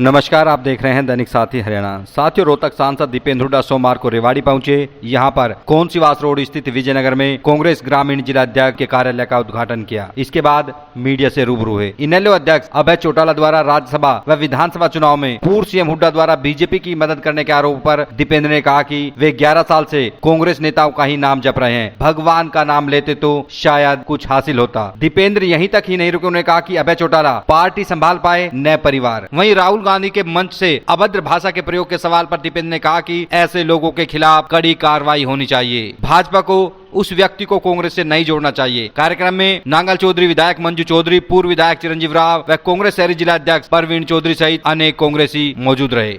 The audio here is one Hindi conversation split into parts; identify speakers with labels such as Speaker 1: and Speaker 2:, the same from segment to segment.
Speaker 1: नमस्कार, आप देख रहे हैं दैनिक साथी हरियाणा। साथियों, रोहतक सांसद दीपेंद्र हुड्डा सोमवार को रेवाड़ी पहुंचे। यहां पर कौंसीवास रोड स्थित विजयनगर में कांग्रेस ग्रामीण जिला अध्यक्ष के कार्यालय का उद्घाटन किया। इसके बाद मीडिया से रूबरू हुए। इनेलो अध्यक्ष अभय चौटाला द्वारा राज्यसभा व विधानसभा चुनाव में पूर्व सीएम हुड्डा द्वारा बीजेपी की मदद करने के आरोप पर दीपेंद्र ने कहा कि वे 11 साल से कांग्रेस नेताओं का ही नाम जप रहे हैं। भगवान का नाम लेते तो शायद कुछ हासिल होता। दीपेंद्र यहीं तक ही नहीं रुके, उन्होंने कहा कि अभय चौटाला पार्टी संभाल पाए न परिवार। वहीं राहुल गांधी के मंच से अभद्र भाषा के प्रयोग के सवाल पर दीपेंद्र ने कहा कि ऐसे लोगों के खिलाफ कड़ी कार्रवाई होनी चाहिए। भाजपा को उस व्यक्ति को कांग्रेस से नहीं जोड़ना चाहिए। कार्यक्रम में नांगल चौधरी, विधायक मंजू चौधरी, पूर्व विधायक चिरंजीव राव व कांग्रेस शहरी जिला अध्यक्ष परवीन चौधरी सहित अनेक कांग्रेसी मौजूद रहे।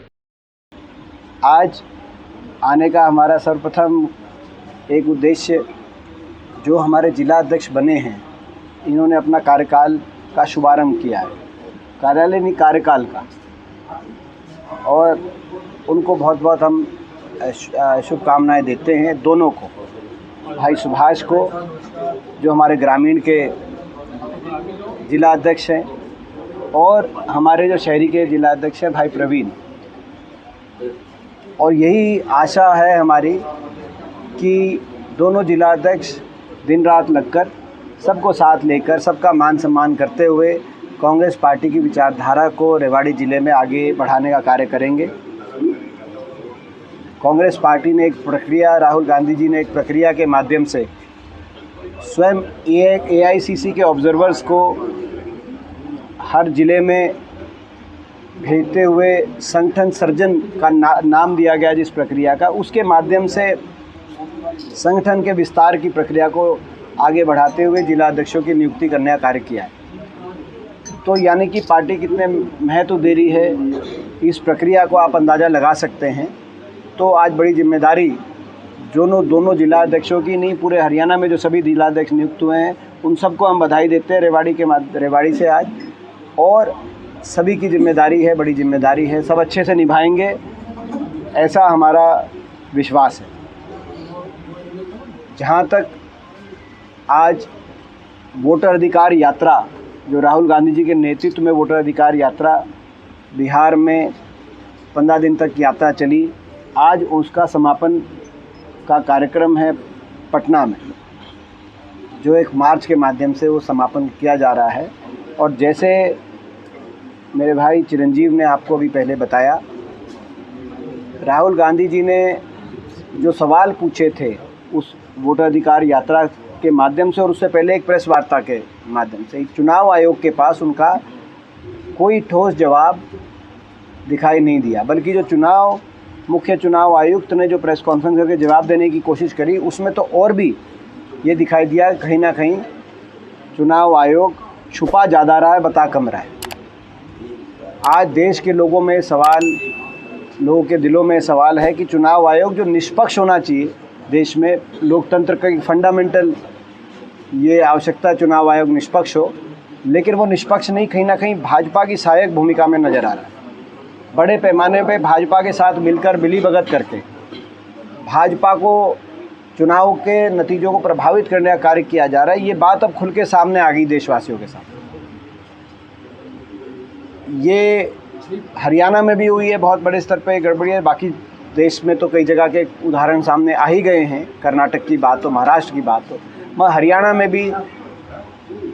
Speaker 2: आज आने का हमारा सर्वप्रथम एक उद्देश्य, जो हमारे जिला अध्यक्ष बने हैं, इन्होंने अपना कार्यकाल का शुभारंभ किया है, कार्यालय नहीं कार्यकाल का, और उनको बहुत बहुत हम शुभकामनाएं देते हैं। दोनों को, भाई सुभाष को जो हमारे ग्रामीण के जिला अध्यक्ष हैं, और हमारे जो शहरी के जिला अध्यक्ष हैं भाई प्रवीण। और यही आशा है हमारी कि दोनों जिला अध्यक्ष दिन रात लगकर सबको साथ लेकर सबका मान सम्मान करते हुए कांग्रेस पार्टी की विचारधारा को रेवाड़ी ज़िले में आगे बढ़ाने का कार्य करेंगे। कांग्रेस पार्टी ने एक प्रक्रिया, राहुल गांधी जी ने एक प्रक्रिया के माध्यम से स्वयं एआईसीसी के ऑब्जर्वर्स को हर ज़िले में भेजते हुए संगठन सर्जन का नाम दिया गया। जिस प्रक्रिया का, उसके माध्यम से संगठन के विस्तार की प्रक्रिया को आगे बढ़ाते हुए जिला अध्यक्षों की नियुक्ति करने का कार्य किया है। तो यानी कि पार्टी कितने महत्व दे रही है, इस प्रक्रिया को आप अंदाज़ा लगा सकते हैं। तो आज बड़ी जिम्मेदारी दोनों जिला अध्यक्षों की नहीं, पूरे हरियाणा में जो सभी जिला अध्यक्ष नियुक्त हुए हैं, उन सबको हम बधाई देते हैं रेवाड़ी से आज। और सभी की जिम्मेदारी है, बड़ी जिम्मेदारी है, सब अच्छे से निभाएंगे, ऐसा हमारा विश्वास है। जहाँ तक आज वोटर अधिकार यात्रा, जो राहुल गांधी जी के नेतृत्व में वोटर अधिकार यात्रा बिहार में 15 दिन तक यात्रा चली, आज उसका समापन का कार्यक्रम है पटना में, जो 1 मार्च के माध्यम से वो समापन किया जा रहा है। और जैसे मेरे भाई चिरंजीव ने आपको अभी पहले बताया, राहुल गांधी जी ने जो सवाल पूछे थे उस वोटर अधिकार यात्रा के माध्यम से, और उससे पहले एक प्रेस वार्ता के माध्यम से, चुनाव आयोग के पास उनका कोई ठोस जवाब दिखाई नहीं दिया। बल्कि जो मुख्य चुनाव आयुक्त ने जो प्रेस कॉन्फ्रेंस करके जवाब देने की कोशिश करी, उसमें तो और भी ये दिखाई दिया कहीं ना कहीं चुनाव आयोग छुपा ज़्यादा रहा है, बता कम रहा है। आज देश के लोगों के दिलों में सवाल है कि चुनाव आयोग जो निष्पक्ष होना चाहिए, देश में लोकतंत्र का एक फंडामेंटल ये आवश्यकता, चुनाव आयोग निष्पक्ष हो, लेकिन वो निष्पक्ष नहीं, कहीं ना कहीं भाजपा की सहायक भूमिका में नज़र आ रहा है। बड़े पैमाने पे भाजपा के साथ मिलकर मिलीभगत करके भाजपा को चुनाव के नतीजों को प्रभावित करने का कार्य किया जा रहा है। ये बात अब खुल के सामने आ गई देशवासियों के साथ। ये हरियाणा में भी हुई है, बहुत बड़े स्तर पे गड़बड़ी है। बाकी देश में तो कई जगह के उदाहरण सामने आ ही गए हैं, कर्नाटक की बात हो, महाराष्ट्र की बात हो, मगर हरियाणा में भी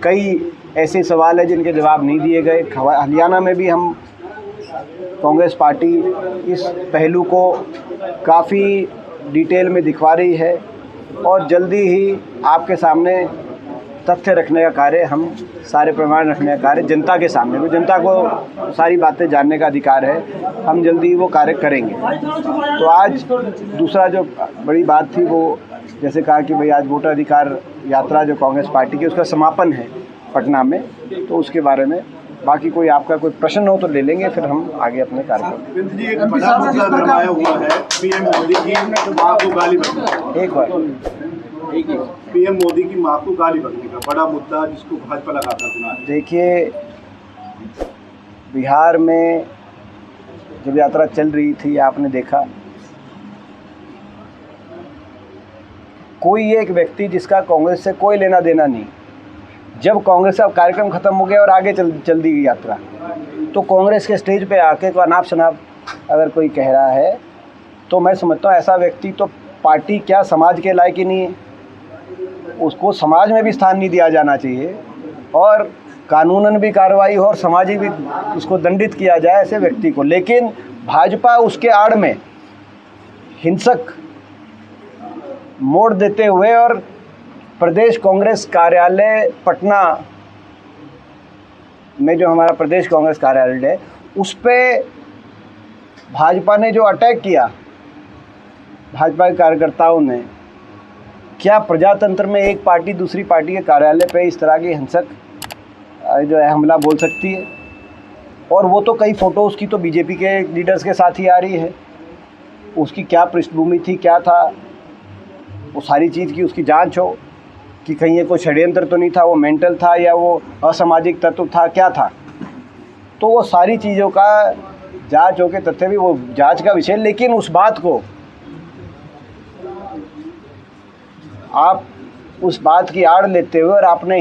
Speaker 2: कई ऐसे सवाल हैं जिनके जवाब नहीं दिए गए। हरियाणा में भी हम कांग्रेस पार्टी इस पहलू को काफ़ी डिटेल में दिखवा रही है, और जल्दी ही आपके सामने तथ्य रखने का कार्य, हम सारे प्रमाण रखने का कार्य जनता के सामने, तो जनता को सारी बातें जानने का अधिकार है, हम जल्दी वो कार्य करेंगे। तो आज दूसरा जो बड़ी बात थी, वो जैसे कहा कि भाई आज वोटर अधिकार यात्रा जो कांग्रेस पार्टी की, उसका समापन है पटना में, तो उसके बारे में बाकी कोई आपका कोई प्रश्न हो तो ले लेंगे, फिर हम आगे अपने कार्यक्रम। एक बार
Speaker 3: पीएम मोदी की मां को गाली बकने का बड़ा मुद्दा जिसको भाजपा लगाता है।
Speaker 2: देखिए, बिहार में जब यात्रा चल रही थी, आपने देखा कोई एक व्यक्ति जिसका कांग्रेस से कोई लेना देना नहीं, जब कांग्रेस का कार्यक्रम खत्म हो गया और आगे चल दी गई यात्रा, तो कांग्रेस के स्टेज पे आके को अनाप शनाप अगर कोई कह रहा है तो मैं समझता हूँ ऐसा व्यक्ति तो पार्टी क्या समाज के लायक ही नहीं है, उसको समाज में भी स्थान नहीं दिया जाना चाहिए और कानूनन भी कार्रवाई हो और सामाजिक भी उसको दंडित किया जाए ऐसे व्यक्ति को। लेकिन भाजपा उसके आड़ में हिंसक मोड़ देते हुए और प्रदेश कांग्रेस कार्यालय पटना में जो हमारा प्रदेश कांग्रेस कार्यालय है उस पे भाजपा ने जो अटैक किया, भाजपा के कार्यकर्ताओं ने, क्या प्रजातंत्र में एक पार्टी दूसरी पार्टी के कार्यालय पे इस तरह की हिंसक जो है हमला बोल सकती है? और वो तो कई फ़ोटो उसकी तो बीजेपी के लीडर्स के साथ ही आ रही है। उसकी क्या पृष्ठभूमि थी, क्या था, वो सारी चीज़ की उसकी जांच हो कि कहीं ये कोई षड्यंत्र तो नहीं था, वो मेंटल था या वो असामाजिक तत्व था, क्या था। तो वो सारी चीज़ों का जांच हो के तथ्य भी वो जांच का विषय। लेकिन उस बात को आप उस बात की आड़ लेते हुए और आपने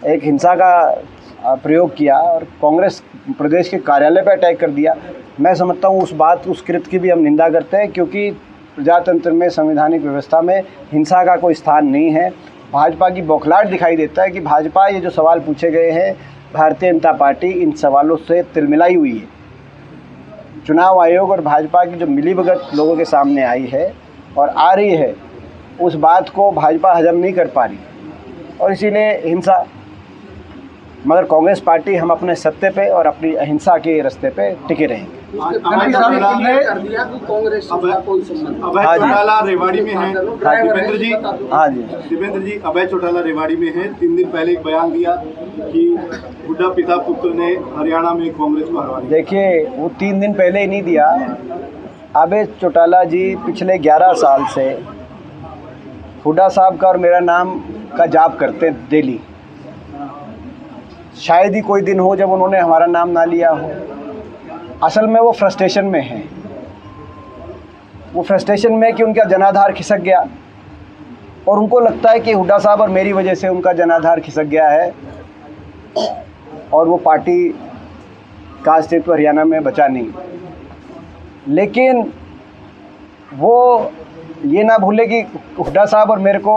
Speaker 2: एक हिंसा का प्रयोग किया और कांग्रेस प्रदेश के कार्यालय पर अटैक कर दिया। मैं समझता हूँ उस कृत्य की भी हम निंदा करते हैं, क्योंकि प्रजातंत्र में, संवैधानिक व्यवस्था में हिंसा का कोई स्थान नहीं है। भाजपा की बौखलाहट दिखाई देता है कि भाजपा ये जो सवाल पूछे गए हैं, भारतीय जनता पार्टी इन सवालों से तिलमिलाई हुई है। चुनाव आयोग और भाजपा की जो मिलीभगत लोगों के सामने आई है और आ रही है, उस बात को भाजपा हजम नहीं कर पा रही और इसीलिए हिंसा। मगर कांग्रेस पार्टी हम अपने सत्य पे और अपनी अहिंसा के रास्ते पे टिके रहेंगे।
Speaker 3: अभय चौटाला रेवाड़ी में है। दीपेंद्र जी,
Speaker 2: हाँ जी,
Speaker 3: दीपेंद्र जी, अभय चौटाला रेवाड़ी में है। 3 दिन पहले एक बयान दिया कि हुड्डा पिता पुत्र ने हरियाणा में कांग्रेस को हरवा दिया।
Speaker 2: देखिए, वो 3 दिन पहले ही नहीं दिया। अभय चौटाला जी पिछले 11 साल से हुड्डा साहब का और मेरा नाम का जाप करते डेली। शायद ही कोई दिन हो जब उन्होंने हमारा नाम ना लिया हो। असल में वो फ्रस्ट्रेशन में है। वो फ्रस्ट्रेशन में कि उनका जनाधार खिसक गया और उनको लगता है कि हुड्डा साहब और मेरी वजह से उनका जनाधार खिसक गया है और वो पार्टी का अस्तित्व हरियाणा में बचा नहीं। लेकिन वो ये ना भूले कि हुड्डा साहब और मेरे को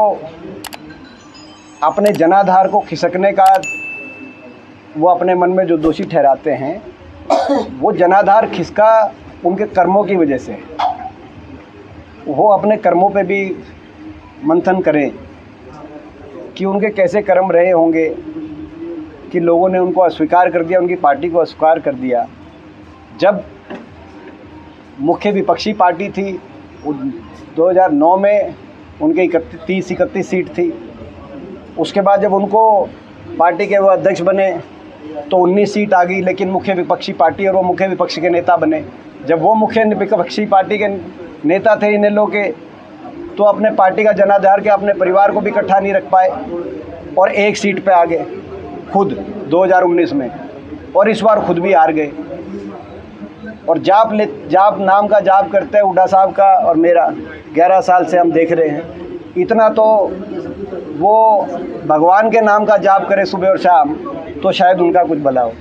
Speaker 2: अपने जनाधार को खिसकने का वो अपने मन में जो दोषी ठहराते हैं, वो जनाधार खिसका उनके कर्मों की वजह से। वो अपने कर्मों पे भी मंथन करें कि उनके कैसे कर्म रहे होंगे कि लोगों ने उनको अस्वीकार कर दिया, उनकी पार्टी को अस्वीकार कर दिया। जब मुख्य विपक्षी पार्टी थी, 2009 में उनके 31 सीट थी। उसके बाद जब उनको पार्टी के वो अध्यक्ष बने तो 19 सीट आ गई, लेकिन मुख्य विपक्षी पार्टी और वो मुख्य विपक्षी के नेता बने। जब वो मुख्य विपक्षी पार्टी के नेता थे इनेलो के, तो अपने पार्टी का जनाधार के अपने परिवार को भी इकट्ठा नहीं रख पाए और 1 सीट पे आ गए खुद 2019 में, और इस बार खुद भी हार गए। और जाप नाम का जाप करते हैं हुड्डा साहब का और मेरा 11 साल से हम देख रहे हैं। इतना तो वो भगवान के नाम का जाप करे सुबह और शाम तो शायद उनका कुछ भला हो।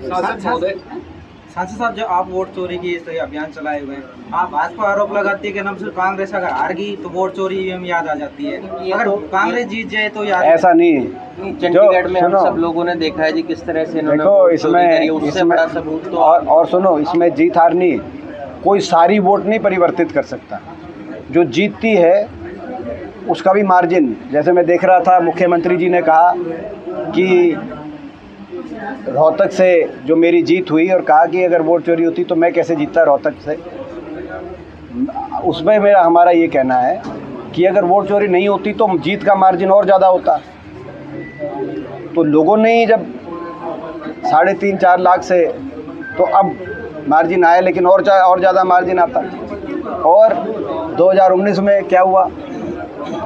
Speaker 4: सांसद साहब, जो आप वोट चोरी की इस अभियान चलाए हुए हैं, आप भाजपा आरोप लगाती है कि नाम से कांग्रेस अगर हार गई तो वोट चोरी हमें याद आ जाती है, अगर कांग्रेस जीत जाए तो याद।
Speaker 2: ऐसा नहीं है।
Speaker 4: चंडीगढ़ में हम सब लोगों ने देखा है जी किस तरह से
Speaker 2: देखो इसमें
Speaker 4: बड़ा सबूत तो
Speaker 2: और सुनो, इसमें जीत हार नहीं, कोई सारी वोट नहीं परिवर्तित कर सकता। जो जीतती है उसका भी मार्जिन, जैसे मैं देख रहा था मुख्यमंत्री जी ने कहा कि रोहतक से जो मेरी जीत हुई और कहा कि अगर वोट चोरी होती तो मैं कैसे जीतता रोहतक से। उसमें हमारा ये कहना है कि अगर वोट चोरी नहीं होती तो जीत का मार्जिन और ज़्यादा होता। तो लोगों ने ही जब 3.5-4 लाख से, तो अब मार्जिन आया, लेकिन और ज़्यादा मार्जिन आता। और 2019 में क्या हुआ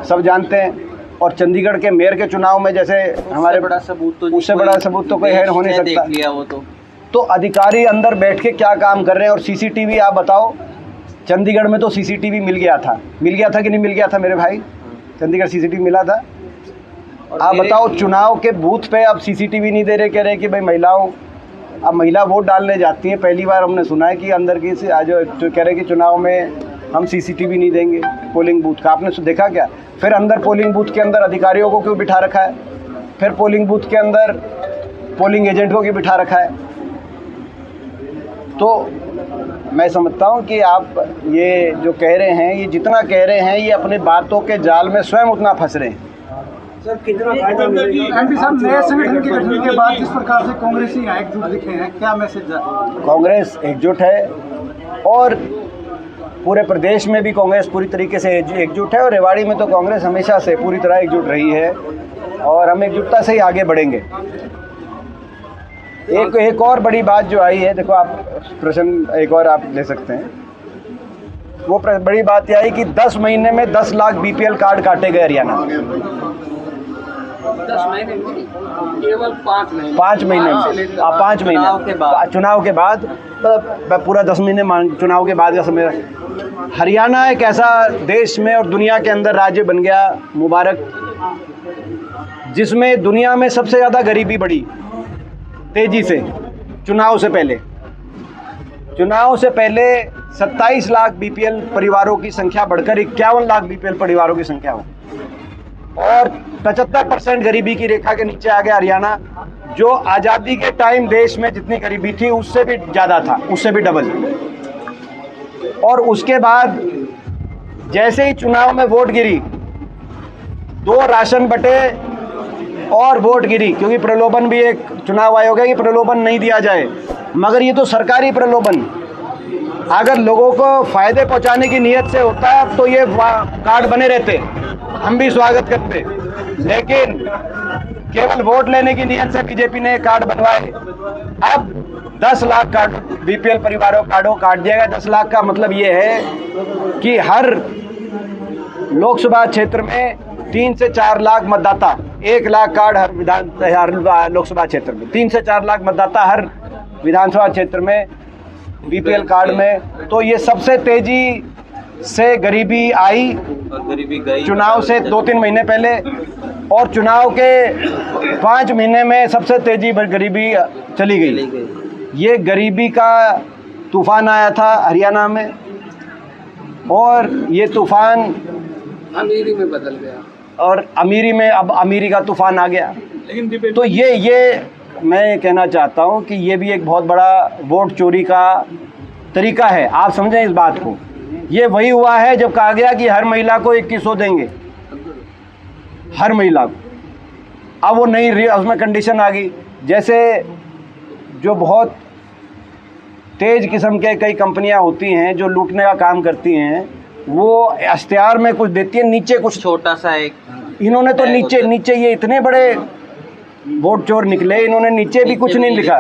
Speaker 2: सब जानते हैं। और चंडीगढ़ के मेयर के चुनाव में जैसे हमारे
Speaker 4: बड़ा सबूत तो
Speaker 2: उससे बड़ा सबूत तो कोई है हो नहीं सकता।
Speaker 4: देख लिया वो
Speaker 2: तो अधिकारी अंदर बैठ के क्या काम कर रहे हैं। और सीसीटीवी आप बताओ, चंडीगढ़ में तो सीसीटीवी मिल गया था कि नहीं मिल गया था मेरे भाई? चंडीगढ़ सीसीटीवी मिला था। आप बताओ, चुनाव के बूथ पे अब सीसीटीवी नहीं दे रहे, कह रहे कि भाई महिलाओं अब महिला वोट डालने जाती हैं, पहली बार हमने सुना है कि अंदर की से आज जो कह रहे हैं कि चुनाव में हम सीसीटीवी नहीं देंगे पोलिंग बूथ का। आपने देखा क्या? फिर अंदर पोलिंग बूथ के अंदर अधिकारियों को क्यों बिठा रखा है? फिर पोलिंग बूथ के अंदर पोलिंग एजेंट को क्यों बिठा रखा है? तो मैं समझता हूँ कि आप ये जो कह रहे हैं, ये जितना कह रहे हैं, ये अपने बातों के जाल में स्वयं उतना फंस रहे हैं।
Speaker 5: सर, कितना फायदा मिलेगा? एमपी साहब, नए संगठन के गठन के बाद जिस प्रकार से कांग्रेसी यहाँ एकजुट दिखे हैं, क्या मैसेज जा?
Speaker 2: कांग्रेस एकजुट है और पूरे प्रदेश में भी कांग्रेस पूरी तरीके से एकजुट है, और रेवाड़ी में तो कांग्रेस हमेशा से पूरी तरह एकजुट रही है और हम एकजुटता से ही आगे बढ़ेंगे। एक और बड़ी बात जो आई है, देखो आप प्रश्न एक और आप ले सकते हैं। वो बड़ी बात यह आई कि 10 महीने में 10 लाख BPL कार्ड काटे गए हरियाणा में।
Speaker 5: 10 महीने में केवल 5 महीने
Speaker 2: 5 महीने में 5 महीने चुनाव के बाद पूरा 10 महीने चुनाव के बाद का समय। हरियाणा एक ऐसा देश में और दुनिया के अंदर राज्य बन गया, मुबारक, जिसमें दुनिया में सबसे ज़्यादा गरीबी बढ़ी तेजी से। चुनाव से पहले 27 लाख BPL परिवारों की संख्या बढ़कर 51 लाख BPL परिवारों की संख्या हो, और 75% गरीबी की रेखा के नीचे आ गया हरियाणा, जो आज़ादी के टाइम देश में जितनी गरीबी थी उससे भी ज़्यादा था, उससे भी डबल। और उसके बाद जैसे ही चुनाव में वोट गिरी, 2 राशन बटे और वोट गिरी, क्योंकि प्रलोभन भी एक चुनाव आयोग है कि प्रलोभन नहीं दिया जाए, मगर ये तो सरकारी प्रलोभन। अगर लोगों को फ़ायदे पहुंचाने की नीयत से होता है तो ये कार्ड बने रहते, हम भी स्वागत करते, लेकिन केवल वोट लेने की नीयत से बीजेपी ने कार्ड बनवाए। अब 10 लाख कार्ड BPL परिवारों कार्डों काट दिया गया। 10 लाख का मतलब ये है कि हर लोकसभा क्षेत्र में 3 से 4 लाख मतदाता, 1 लाख कार्ड हर लोकसभा क्षेत्र में, 3 से 4 लाख मतदाता हर विधानसभा क्षेत्र में BPL कार्ड में। तो ये सबसे तेजी से गरीबी आई
Speaker 6: और गरीबी गई
Speaker 2: चुनाव से 2-3 महीने पहले, और चुनाव के 5 महीने में सबसे तेजी गरीबी चली गई। ये गरीबी का तूफान आया था हरियाणा में, और ये तूफान
Speaker 5: अमीरी में बदल गया,
Speaker 2: और अमीरी में अब अमीरी का तूफान आ गया। तो ये मैं कहना चाहता हूँ कि ये भी एक बहुत बड़ा वोट चोरी का तरीका है। आप समझें इस बात को। ये वही हुआ है जब कहा गया कि हर महिला को 2100 देंगे, हर महिला को। अब वो नहीं, उसमें कंडीशन आ गई, जैसे जो बहुत तेज किस्म के कई कंपनियां होती हैं जो लूटने का काम करती हैं, वो इश्तिहार में कुछ देती है, नीचे कुछ
Speaker 6: छोटा सा एक।
Speaker 2: इन्होंने तो नीचे ये इतने बड़े वोट चोर निकले, इन्होंने नीचे भी कुछ नहीं लिखा।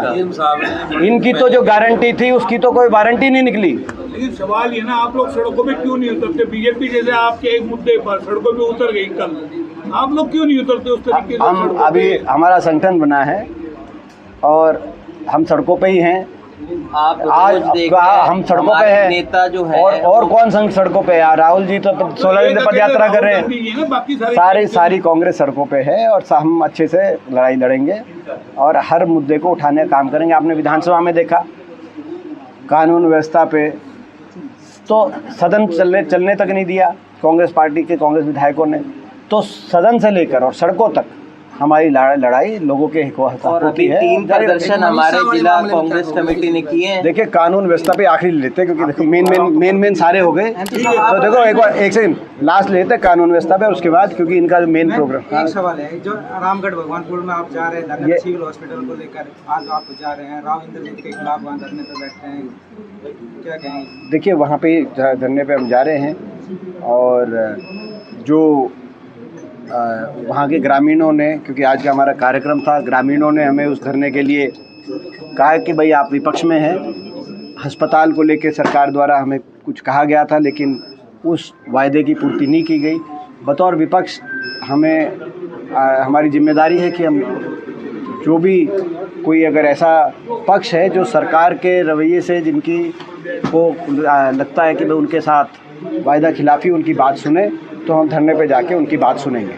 Speaker 2: इनकी तो जो गारंटी थी उसकी तो कोई वारंटी नहीं निकली।
Speaker 7: लेकिन सवाल ये ना, आप लोग सड़कों पे क्यों नहीं उतरते? बीजेपी जैसे आपके एक मुद्दे पर सड़कों पे उतर गई कल, आप लोग क्यों नहीं उतरते उस तरीके से?
Speaker 2: हम अभी हमारा संगठन बना है और हम सड़कों पे ही हैं।
Speaker 6: आप
Speaker 2: आज हम सड़कों पे हैं,
Speaker 6: नेता जो है
Speaker 2: और कौन संग सड़कों पे है? राहुल जी तो 16 दिन से पद यात्रा कर रहे हैं। सारी कांग्रेस सड़कों पे है, और हम अच्छे से लड़ाई लड़ेंगे और हर मुद्दे को उठाने का काम करेंगे। आपने विधानसभा में देखा कानून व्यवस्था पे तो सदन चलने तक नहीं दिया कांग्रेस पार्टी के कांग्रेस विधायकों ने। तो सदन से लेकर और सड़कों तक हमारी लड़ाई लोगों के
Speaker 6: और अभी 3 प्रदर्शन हमारे जिला कांग्रेस कमेटी ने किए हैं।
Speaker 2: देखिए, कानून व्यवस्था पे आखिरी लेते हैं, क्योंकि देखो मेन सारे हो गए। तो देखो एक सेकंड लास्ट लेते हैं कानून व्यवस्था पे, उसके बाद क्योंकि इनका मेन प्रोग्राम।
Speaker 4: एक सवाल है, जो रामगढ़ भगवानपुर में आप जा रहे हैं सिविल हॉस्पिटल को लेकर, आज आप जा रहे हैं, राव इंद्रजीत के खिलाफ वहाँ धरने पर बैठे हैं, क्या कहेंगे?
Speaker 2: देखिए, वहाँ पे धरने पे हम जा रहे हैं, और जो वहाँ के ग्रामीणों ने, क्योंकि आज का हमारा कार्यक्रम था, ग्रामीणों ने हमें उस धरने के लिए कहा कि भाई आप विपक्ष में हैं। अस्पताल को लेकर सरकार द्वारा हमें कुछ कहा गया था, लेकिन उस वायदे की पूर्ति नहीं की गई। बतौर विपक्ष हमारी जिम्मेदारी है कि हम जो भी कोई अगर ऐसा पक्ष है जो सरकार के रवैये से जिनकी को लगता है कि भाई उनके साथ वायदा खिलाफी उनकी बात सुने, तो हम धरने पे जाके उनकी बात सुनेंगे।